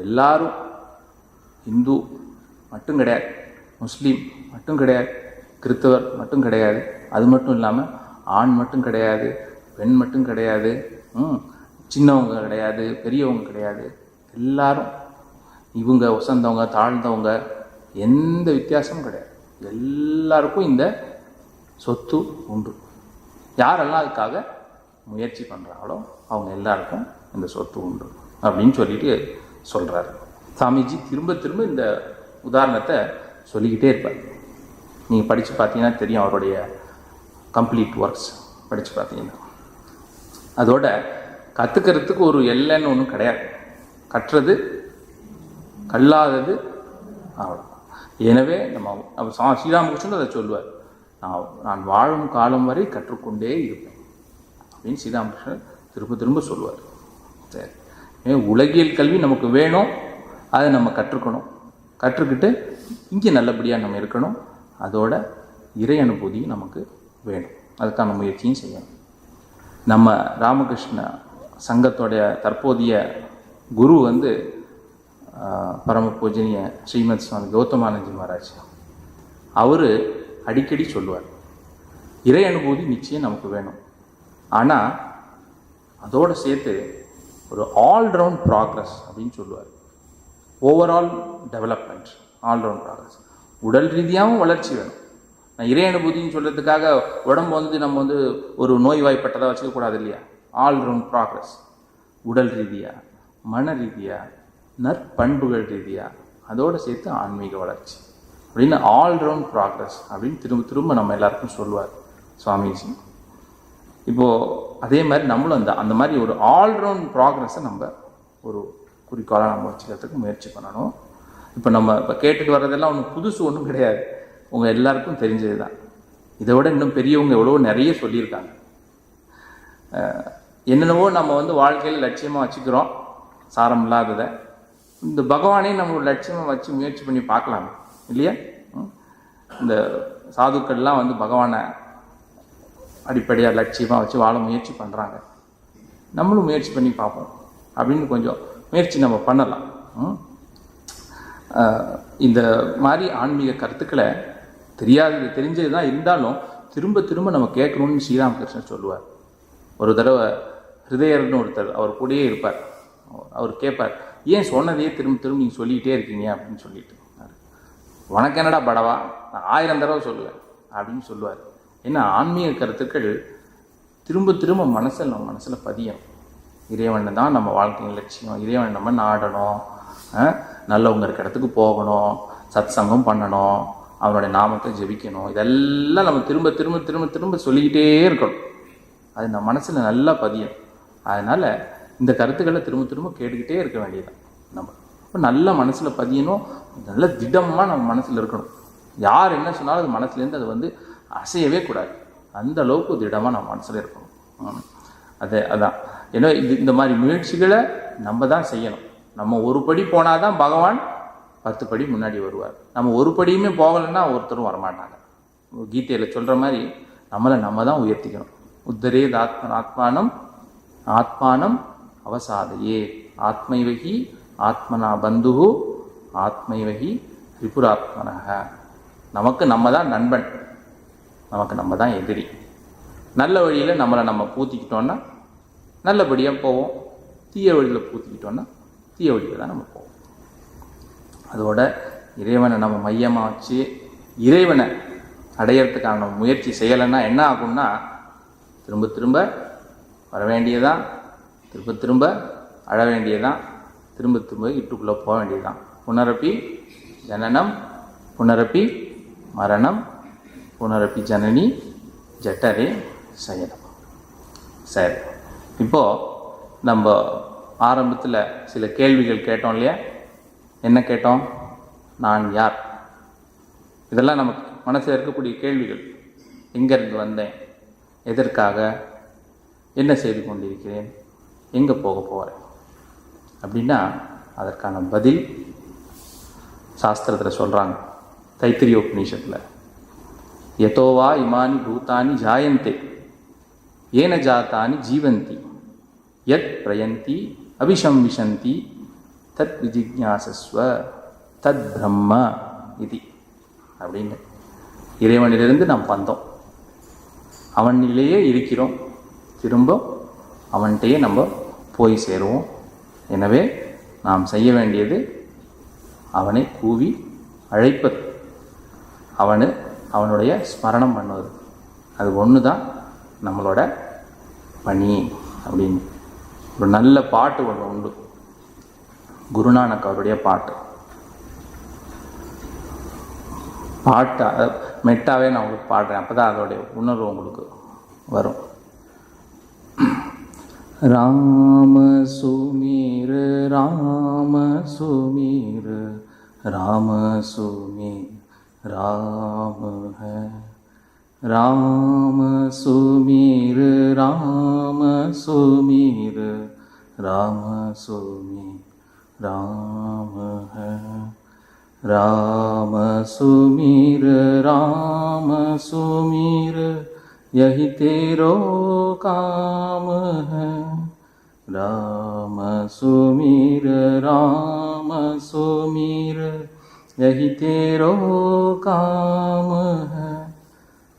எல்லாரும், இந்து மட்டும் கிடையாது, முஸ்லீம் மட்டும் கிடையாது, கிறிஸ்தவர் மட்டும் கிடையாது, அது மட்டும் இல்லாமல் ஆண் மட்டும் கிடையாது, பெண் மட்டும் கிடையாது, சின்னவங்க கிடையாது, பெரியவங்க கிடையாது, எல்லாரும், இவங்க உசந்தவங்க தாழ்ந்தவங்க, எந்த வித்தியாசமும் கிடையாது. எல்லாருக்கும் இந்த சொத்து உண்டு. யாரெல்லாம் அதுக்காக முயற்சி பண்ணுறாங்களோ அவங்க எல்லாருக்கும் இந்த சொத்து உண்டு அப்படின்னு சொல்லிட்டு சொல்கிறார். சாமிஜி திரும்ப திரும்ப இந்த உதாரணத்தை சொல்லிக்கிட்டே இருப்பார். நீங்கள் படித்து பார்த்தீங்கன்னா தெரியும், அவருடைய கம்ப்ளீட் ஒர்க்ஸ் படித்து பார்த்தீங்கன்னா. அதோட கற்றுக்கிறதுக்கு ஒரு எல்லைன்னு ஒன்றும் கிடையாது, கற்றது கல்லாதது அவ்வளோ. எனவே நம்ம ஸ்ரீராமகிருஷ்ணன் அதை சொல்லுவார், நான் வாழும் காலம் வரை கற்றுக்கொண்டே இருப்பேன் அப்படின்னு ஸ்ரீராமகிருஷ்ணன் திரும்ப திரும்ப சொல்லுவார். சரி, உலகியல் கல்வி நமக்கு வேணும், அதை நம்ம கற்றுக்கணும், கற்றுக்கிட்டு இங்கே நல்லபடியாக நம்ம இருக்கணும். அதோட இறை அனுபூதியும் நமக்கு வேணும், அதுக்கான முயற்சியும் செய்யணும். நம்ம ராமகிருஷ்ண சங்கத்தோடைய தற்போதைய குரு பரம பூஜனிய ஸ்ரீமத் சுவாமி கௌதமானந்தி மகாராஜ். அவர் அடிக்கடி சொல்லுவார், இறை அனுபூதி நிச்சயம் நமக்கு வேணும், ஆனால் அதோடு சேர்த்து ஒரு ஆல்ரவுண்ட் ப்ராக்ரஸ் அப்படின்னு சொல்லுவார். Overall development, all-round progress. உடல் ரீதியாகவும் வளர்ச்சி வேணும். நான் இறை அனுபூதின்னு சொல்கிறதுக்காக உடம்பு நம்ம ஒரு நோய்வாய்ப்பட்டதாக வச்சுக்கக்கூடாது இல்லையா? ஆல்ரவுண்ட் ப்ராக்ரஸ், உடல் ரீதியாக, மன ரீதியாக, நற்பண்புகள் ரீதியாக, அதோடு சேர்த்து ஆன்மீக வளர்ச்சி அப்படின்னு ஆல்ரவுண்ட் ப்ராக்ரஸ் அப்படின்னு திரும்ப திரும்ப நம்ம எல்லாருக்கும் சொல்லுவார் சுவாமிஜி. இப்போது அதே மாதிரி நம்மளும் அந்த மாதிரி ஒரு ஆல்ரவுண்ட் ப்ராக்ரஸை நம்ம ஒரு குறிக்கோளாக நம்ம வச்சுக்கிறதுக்கு முயற்சி பண்ணணும். இப்போ கேட்டுட்டு வர்றதெல்லாம் ஒன்றும் புதுசு ஒன்றும் கிடையாது, உங்கள் எல்லாருக்கும் தெரிஞ்சது தான். இதை விட இன்னும் பெரியவங்க எவ்வளோ நிறைய சொல்லியிருக்காங்க. என்னென்னவோ நம்ம வாழ்க்கையில் லட்சியமாக வச்சுக்கிறோம், சாரம் இல்லாததை. இந்த பகவானையும் நம்ம ஒரு லட்சியமாக வச்சு முயற்சி பண்ணி பார்க்கலாம் இல்லையா? இந்த சாதுக்கள்லாம் பகவானை அடிப்படையாக லட்சியமாக வச்சு வாழ முயற்சி பண்ணுறாங்க. நம்மளும் முயற்சி பண்ணி பார்ப்போம் அப்படின்னு கொஞ்சம் முயற்சி நம்ம பண்ணலாம். இந்த மாதிரி ஆன்மீக கருத்துக்களை தெரிஞ்சது தான் இருந்தாலும் திரும்ப திரும்ப நம்ம கேட்கணும்னு ஸ்ரீராமகிருஷ்ணன் சொல்லுவார். ஒரு தடவை ஹிருதயர்னு ஒருத்தர் அவர் கூடயே இருப்பார். அவர் கேட்பார், ஏன் சொன்னதையே திரும்ப திரும்ப நீங்கள் சொல்லிக்கிட்டே இருக்கீங்க அப்படின்னு சொல்லிட்டு. உனக்கு என்னடா படவா, நான் 1000 தடவை சொல்லுவேன் அப்படின்னு சொல்லுவார். ஏன்னா ஆன்மீக கருத்துக்கள் திரும்ப திரும்ப நம்ம மனசில் பதியும். இறைவனை தான் நம்ம வாழ்க்கையின் லட்சியம், இறைவனை நம்ம நாடணும், நல்லவங்க இருக்கிற இடத்துக்கு போகணும், சத் சங்கம் பண்ணணும், அவனுடைய நாமத்தை ஜெபிக்கணும். இதெல்லாம் நம்ம திரும்ப திரும்ப திரும்ப திரும்ப சொல்லிக்கிட்டே இருக்கணும். அது நம்ம மனசில் நல்லா பதியும். அதனால் இந்த கருத்துக்களை திரும்ப திரும்ப கேட்டுக்கிட்டே இருக்க வேண்டியதுதான். நம்ம இப்போ நல்ல மனசில் பதியணும், நல்ல திடமாக நம்ம மனசில் இருக்கணும். யார் என்ன சொன்னாலும் அது மனசுலேருந்து அது அசையவே கூடாது. அந்த அளவுக்கு திடமாக நம்ம மனசில் இருக்கணும். அதான் ஏன்னா இந்த மாதிரி முயற்சிகளை நம்ம தான் செய்யணும். நம்ம ஒரு படி போனால் தான் பகவான் 10 படி முன்னாடி வருவார். நம்ம ஒரு படியுமே போகலைன்னா ஒருத்தரும் வரமாட்டாங்க. கீதையில் சொல்கிற மாதிரி நம்ம தான் உயர்த்திக்கணும். உத்தரேத் ஆத்மானம் அவசாதையே ஆத்மைவகி ஆத்மனா பந்துகு ஆத்மைவகி திரிபுராத்மனக. நமக்கு நம்ம தான் நண்பன், நமக்கு நம்ம தான் எதிரி. நல்ல வழியில் நம்ம பூத்திக்கிட்டோன்னா நல்லபடியாக போவோம், தீய வழியில் பூத்திக்கிட்டோன்னா தீய வழியில் தான் நம்ம போவோம். அதோட இறைவனை நம்ம மையமாக வச்சு இறைவனை அடையிறதுக்கான நம்ம முயற்சி செய்யலைன்னா என்ன ஆகும்னா, திரும்ப திரும்ப வர வேண்டியதான், திரும்ப திரும்ப அழ வேண்டியதான், திரும்ப திரும்ப இட்டுக்குள்ளே போக வேண்டியதுதான். புனரப்பி ஜனனம் புனரப்பி மரணம் புனரப்பி ஜனனி ஜட்டரே சயனம். சரி, இப்போது நம்ம ஆரம்பத்தில் சில கேள்விகள் கேட்டோம் இல்லையா? என்ன கேட்டோம்? நான் யார்? இதெல்லாம் நமக்கு மனசில் இருக்கக்கூடிய கேள்விகள். எங்கேருந்து வந்தேன், எதற்காக, என்ன செய்து கொண்டிருக்கிறேன், எங்கே போக போகிறேன் அப்படின்னா அதற்கான பதில் சாஸ்திரத்தில் சொல்கிறாங்க. தைத்திரிய உபநிஷத்தில் யதோவா இமானி பூதானி ஜாயந்தே ஏன ஜாத்தானி ஜீவந்தி யத் பிரயந்தி அபிசம்விசந்தி தத் விஜிக்ஞாசஸ்வ தத் பிரம்ம இது அப்படின்னு. இறைவனிலிருந்து நாம் வந்தோம், அவனிலேயே இருக்கிறோம், திரும்ப அவன்கிட்டையே நம்ம போய் சேருவோம். எனவே நாம் செய்ய வேண்டியது அவனை கூவி அழைப்பது, அவனுடைய ஸ்மரணம் பண்ணுவது. அது ஒன்று தான் நம்மளோட பணி அப்படின்னு. ஒரு நல்ல பாட்டு ஒன்று உண்டு, குருநானக் அவருடைய பாட்டு. மெட்டாவே நான் உங்களுக்கு பாடுறேன், அப்போ தான் அதோடைய உணர்வு உங்களுக்கு வரும். ராம சுமீர் ராம சுமீர் ராம சுமீர் ராம ஹை, ராம சுமீர் ராம சுமீர் ராம சுமீர் ராம ஹை, राम सुमीर राम सुमीर यही तेरो काम है। राम सुमीर यही तेरो काम है।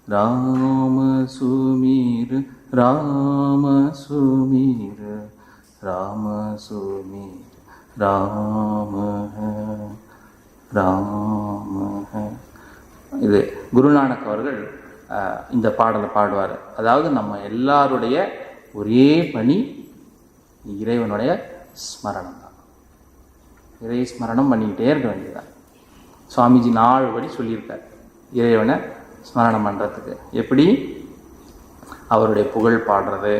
राम सुमीर राम सुमीर राम है ராம. இது குருநானக் அவர்கள் இந்த பாடலை பாடுவார். அதாவது நம்ம எல்லாருடைய ஒரே பணி இறைவனுடைய ஸ்மரணம் தான். இறை ஸ்மரணம் பண்ணிக்கிட்டே இருக்க வேண்டியதுதான். சுவாமிஜி 4 வழி சொல்லியிருக்கார் இறைவனை ஸ்மரணம் பண்ணுறதுக்கு. எப்படி? அவருடைய புகழ் பாடுறது,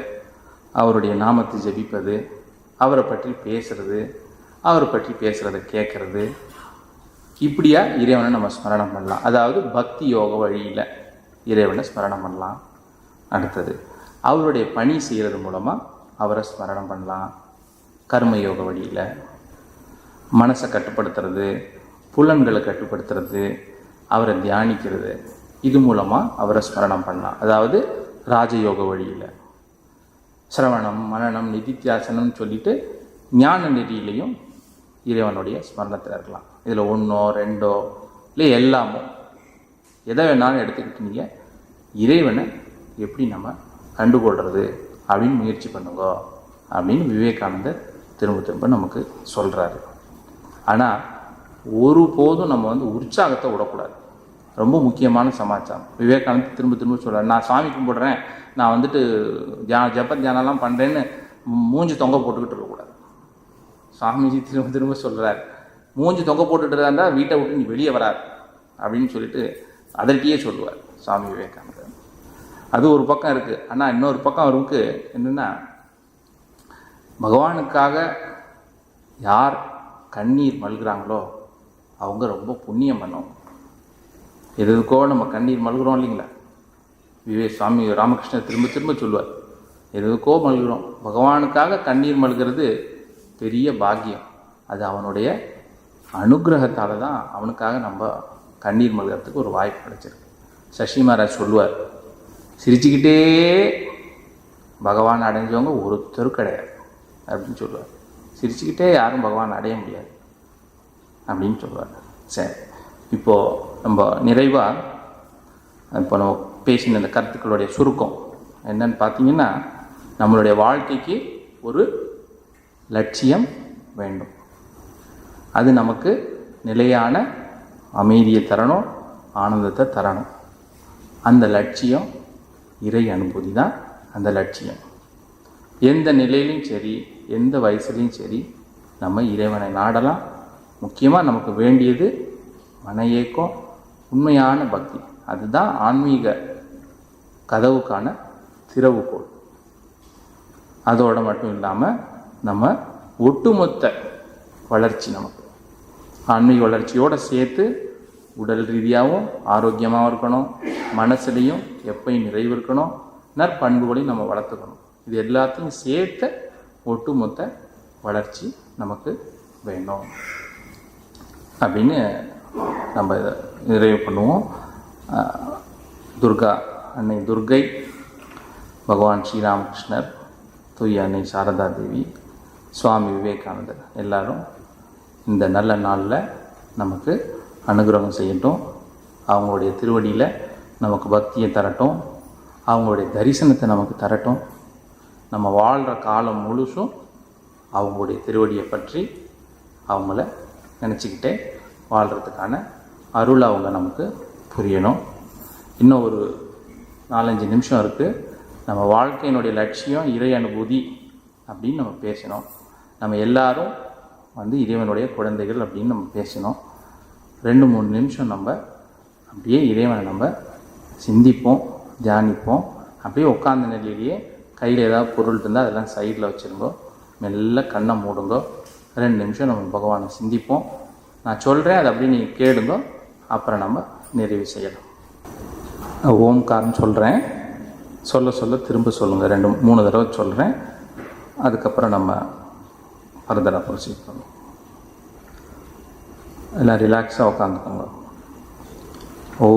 அவருடைய நாமத்தை ஜபிப்பது, அவரை பற்றி பேசுறது, அவரை பற்றி பேசுகிறத கேட்குறது. இப்படியா இறைவனை நம்ம ஸ்மரணம் பண்ணலாம். அதாவது பக்தி யோக வழியில் இறைவனை ஸ்மரணம் பண்ணலாம். அடுத்தது அவருடைய பணி செய்கிறது மூலமாக அவரை ஸ்மரணம் பண்ணலாம். கர்மயோக வழியில் மனசை கட்டுப்படுத்துறது, புலன்களை கட்டுப்படுத்துறது, அவரை தியானிக்கிறது, இது மூலமாக அவரை ஸ்மரணம் பண்ணலாம். அதாவது ராஜயோக வழியில் சிரவணம் மனனம் நிதித்தியாசனம் சொல்லிட்டு ஞான நெறியிலையும் இறைவனுடைய ஸ்மரணத்தில் இருக்கலாம். இதில் ஒன்றோ ரெண்டோ இல்லை எல்லாமோ எதை வேணாலும் எடுத்துக்கிட்டு நீங்கள் இறைவனை எப்படி நம்ம கண்டுகொள்கிறது அப்படின்னு முயற்சி பண்ணுங்க அப்படின்னு விவேகானந்தர் திரும்ப திரும்ப நமக்கு சொல்கிறாரு. ஆனால் ஒருபோதும் நம்ம உற்சாகத்தை விடக்கூடாது. ரொம்ப முக்கியமான சமாச்சாரம். விவேகானந்தர் திரும்ப திரும்ப சொல்கிறார், நான் சாமி கும்பிடுறேன், நான் ஜப தியானம்லாம் பண்ணுறேன்னு மூஞ்சி தொங்க போட்டுக்கிட்டு இருக்கக்கூடாது. சாமிஜி திரும்ப திரும்ப சொல்கிறார், மூஞ்சி தொங்க போட்டுட்டு இருந்தால் வீட்டை விட்டு நீ வெளியே வராது அப்படின்னு சொல்லிட்டு அதற்கே சொல்லுவார் சுவாமி விவேகானந்தர். அது ஒரு பக்கம் இருக்குது. ஆனால் இன்னொரு பக்கம் அவருக்கு என்னென்னா, பகவானுக்காக யார் கண்ணீர் மல்கிறாங்களோ அவங்க ரொம்ப புண்ணியம் பண்ணோம். எதுக்கோ நம்ம கண்ணீர் மல்கிறோம் இல்லைங்களா? சுவாமி ராமகிருஷ்ணர் திரும்ப திரும்ப சொல்லுவார், எதுக்கோ மல்கிறோம், பகவானுக்காக கண்ணீர் மல்கிறது பெரிய பாக்கியம். அது அவனுடைய அனுகிரகத்தால் தான் அவனுக்காக நம்ம கண்ணீர் மல்கிறதுக்கு ஒரு வாய்ப்பு கிடைச்சிருக்கு. சசி மகாராஜ் சொல்லுவார், சிரிச்சுக்கிட்டே பகவான் அடைஞ்சவங்க ஒருத்தரும் கிடையாது அப்படின்னு சொல்லுவார். சிரிச்சுக்கிட்டே யாரும் பகவான் அடைய முடியாது அப்படின்னு சொல்லுவார். சரி, இப்போது நம்ம நிறைவாக நம்ம பேசின இந்த கருத்துக்களுடைய சுருக்கம் என்னன்னு பார்த்தீங்கன்னா, நம்மளுடைய வாழ்க்கைக்கு ஒரு லட்சியம் வேண்டும். அது நமக்கு நிலையான அமைதியை தரணும், ஆனந்தத்தை தரணும். அந்த லட்சியம் இறை அனுபூதி தான். அந்த லட்சியம் எந்த நிலையிலையும் சரி, எந்த வயசுலையும் சரி நம்ம இறைவனை நாடலாம். முக்கியமாக நமக்கு வேண்டியது மன ஏக்கம், உண்மையான பக்தி. அதுதான் ஆன்மீக கதவுக்கான திறவுகோல். அதோடு மட்டும் இல்லாமல் நம்ம ஒட்டுமொத்த வளர்ச்சி, நமக்கு ஆன்மீக வளர்ச்சியோடு சேர்த்து உடல் ரீதியாகவும் ஆரோக்கியமாகவும் இருக்கணும், மனசுலையும் எப்பயும் நிறைவு இருக்கணும், நற்பண்புகளையும் நம்ம வளர்த்துக்கணும். இது எல்லாத்தையும் சேர்த்த ஒட்டுமொத்த வளர்ச்சி நமக்கு வேணும் அப்படின்னு நம்ம இதை நிறைவு பண்ணுவோம். துர்கா அன்னை துர்கை, பகவான் ஸ்ரீராமகிருஷ்ணர், தூய அன்னை சாரதா தேவி, சுவாமி விவேகானந்தர் எல்லாரும் இந்த நல்ல நாளில் நமக்கு அனுகிரகம் செய்யட்டும். அவங்களுடைய திருவடியில் நமக்கு பக்தியை தரட்டும், அவங்களுடைய தரிசனத்தை நமக்கு தரட்டும். நம்ம வாழ்கிற காலம் முழுசும் அவங்களுடைய திருவடியை பற்றி அவங்கள நினச்சிக்கிட்டே வாழ்கிறதுக்கான அருள் அவங்க நமக்கு புரியணும். இன்னும் ஒரு 4-5 நிமிஷம் இருக்குது. நம்ம வாழ்க்கையினுடைய லட்சியம் இறை அனுபூதி அப்படின்னு நம்ம பேசணும். நம்ம எல்லாரும் இறைவனுடைய குழந்தைகள் அப்படின்னு நம்ம பேசணும். 2-3 நிமிஷம் நம்ம அப்படியே இறைவனை நம்ம சிந்திப்போம், தியானிப்போம். அப்படியே உட்கார்ந்த நிலையிலேயே கையில் ஏதாவது பொருள் இருந்தால் அதெல்லாம் சைடில் வச்சுருங்கோ, மெல்ல கண்ணை மூடுங்கோ. 2 நிமிஷம் நம்ம பகவானை சிந்திப்போம். நான் சொல்கிறேன், அதை அப்படியே நீங்கள் கேளுங்க, அப்புறம் நம்ம நிறைவு செய்யலாம். ஓம்காரன்னு சொல்கிறேன், சொல்ல சொல்ல திரும்ப சொல்லுங்கள். 2-3 தடவை சொல்கிறேன். அதுக்கப்புறம் நம்ம ஃபர்தராக ப்ரொசீட் பண்ணுவோம். எல்லாம் ரிலாக்ஸாக உட்காந்துக்கோங்க. ஓ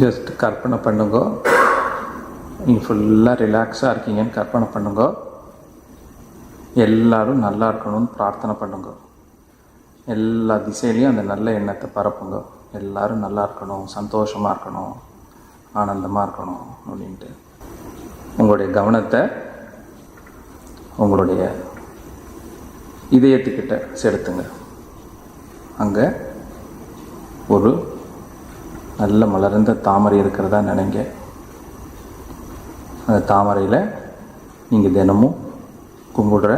ஜஸ்ட் கற்பனை பண்ணுங்க, நீங்கள் ஃபுல்லாக ரிலாக்ஸாக இருக்கீங்கன்னு கற்பனை பண்ணுங்க. எல்லோரும் நல்லா இருக்கணும்னு பிரார்த்தனை பண்ணுங்க. எல்லா திசையிலையும் அந்த நல்ல எண்ணத்தை பரப்புங்க. எல்லோரும் நல்லா இருக்கணும், சந்தோஷமாக இருக்கணும், ஆனந்தமாக இருக்கணும் அப்படின்ட்டு உங்களுடைய கவனத்தை உங்களுடைய இதயத்துக்கிட்ட செலுத்துங்க. அங்கே ஒரு நல்ல மலர்ந்த தாமரை இருக்கிறதா நினைங்க. அந்த தாமரையில் நீங்கள் தினமும் கும்பிடுற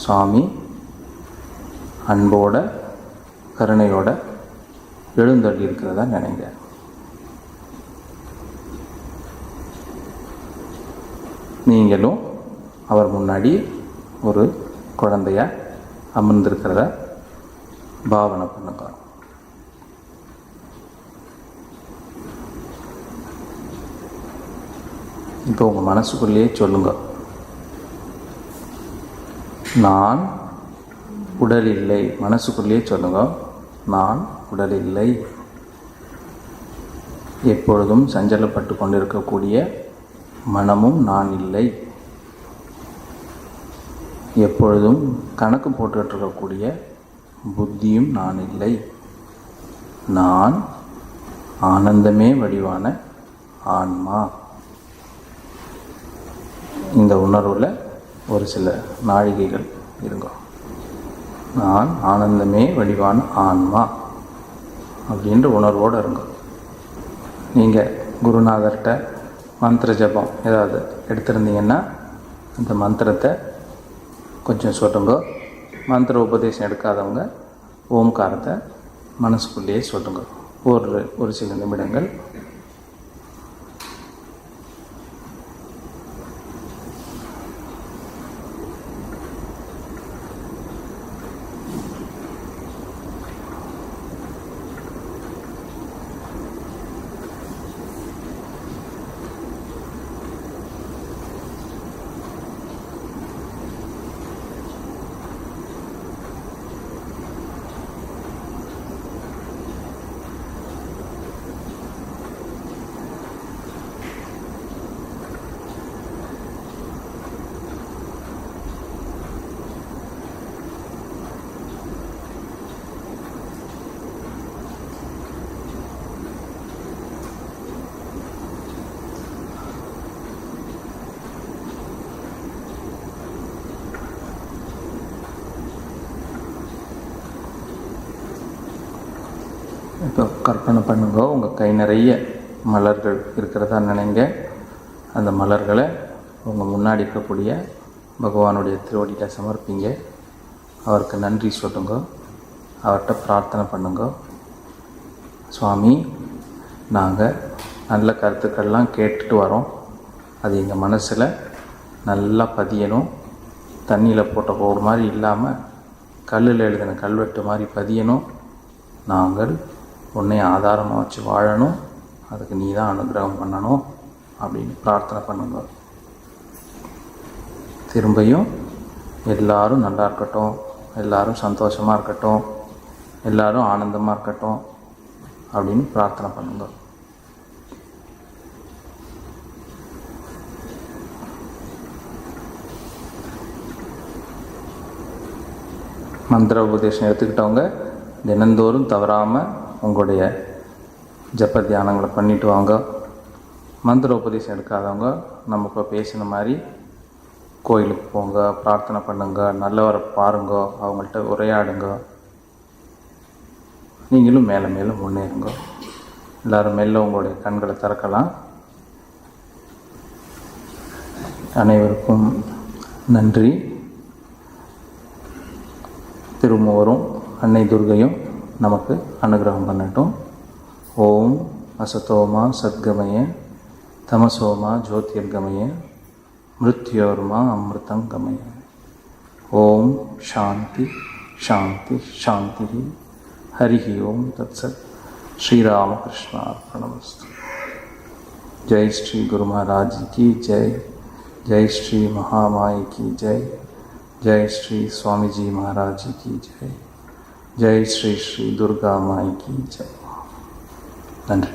சுவாமி அன்போட கருணையோட எழுந்தள்ளி இருக்கிறதா நினைங்க. நீங்களும் அவர் முன்னாடி ஒரு குழந்தையா அமர்ந்திருக்கிறத பாவனை பண்ணுங்க. இப்போ உங்கள் மனசுக்குள்ளேயே சொல்லுங்க, நான் உடல் இல்லை. மனசுக்குள்ளேயே சொல்லுங்க, நான் உடல் இல்லை. எப்பொழுதும் சஞ்சலப்பட்டு கொண்டிருக்கக்கூடிய மனமும் நான் இல்லை. எப்பொழுதும் கணக்கு போட்டுட்டு இருக்கக்கூடிய புத்தியும் நான் இல்லை. நான் ஆனந்தமே வடிவான ஆன்மா. இந்த உணர்வில் ஒரு சில நாழிகைகள் இருங்க. நான் ஆனந்தமே வடிவான ஆன்மா அப்படின்ற உணர்வோடு இருங்க. நீங்கள் குருநாதர்கிட்ட மந்திர ஜபம் ஏதாவது எடுத்திருந்தீங்கன்னா அந்த மந்திரத்தை கொஞ்சம் சொல்லுங்க. மந்திர உபதேசம் எடுக்காதவங்க ஓம்காரத்தை மனசுக்குள்ளேயே சொல்லுங்க. ஒரு சில நிமிடங்கள். இப்போ கற்பனை பண்ணுங்க, உங்கள் கை நிறைய மலர்கள் இருக்கிறதா நினைங்க. அந்த மலர்களை உங்கள் முன்னாடி இருக்கக்கூடிய பகவானுடைய திருவடியில் சமர்ப்பிங்க. அவருக்கு நன்றி சொல்லுங்க. அவர்கிட்ட பிரார்த்தனை பண்ணுங்க. சுவாமி, நாங்கள் நல்ல கருத்துக்கள்லாம் கேட்டுட்டு வரோம். அது எங்கள் மனசில் நல்லா பதியணும். தண்ணியில் போட்ட கோடு மாதிரி இல்லாமல் கல்லில் எழுதின கல்வெட்டு மாதிரி பதியணும். நாங்கள் உன்னை ஆதாரமாக வச்சு வாழணும். அதுக்கு நீ தான் அனுகிரகம் பண்ணணும் அப்படின்னு பிரார்த்தனை பண்ணுங்க. திரும்பியும் எல்லாரும் நல்லா இருக்கட்டும், எல்லாரும் சந்தோஷமாக இருக்கட்டும், எல்லாரும் ஆனந்தமாக இருக்கட்டும் அப்படின்னு பிரார்த்தனை பண்ணுங்க. மந்திர உபதேசம் எடுத்துக்கிட்டவங்க தினந்தோறும் தவறாமல் உங்களுடைய ஜப தியானங்களை பண்ணிட்டு வாங்க. மந்திர உபதேசம் எடுக்காதவங்க நம்ம இப்போ பேசின மாதிரி கோயிலுக்கு போங்க, பிரார்த்தனை பண்ணுங்க, நல்லவரை பாருங்க, அவங்கள்ட்ட உரையாடுங்க. நீங்களும் மேலே மேலே முன்னேறுங்க. எல்லோரும் மெல்ல உங்களுடைய கண்களை திறக்கலாம். அனைவருக்கும் நன்றி. திருமூவரும் அன்னை துர்கையும் நமக்கு அனுகிரகம் பண்ணட்டும். ஓம் அசதோமா சத்கமய தமசோமா ஜோதிர்கமய மிருத்யோர்மா அமிர்தங்கமய. ஓம் சாந்தி சாந்தி சாந்தி. ஹரிஹி ஓம் தத்சத். ஸ்ரீராமகிருஷ்ணா அர்ப்பணமஸ்து. ஜெய் ஸ்ரீ குரு महाराज की जय. जय श्री महामाई की जय. जय श्री स्वामी जी महाराज की जय. जय श्री श्री दुर्गा माई की जय. நன்றி.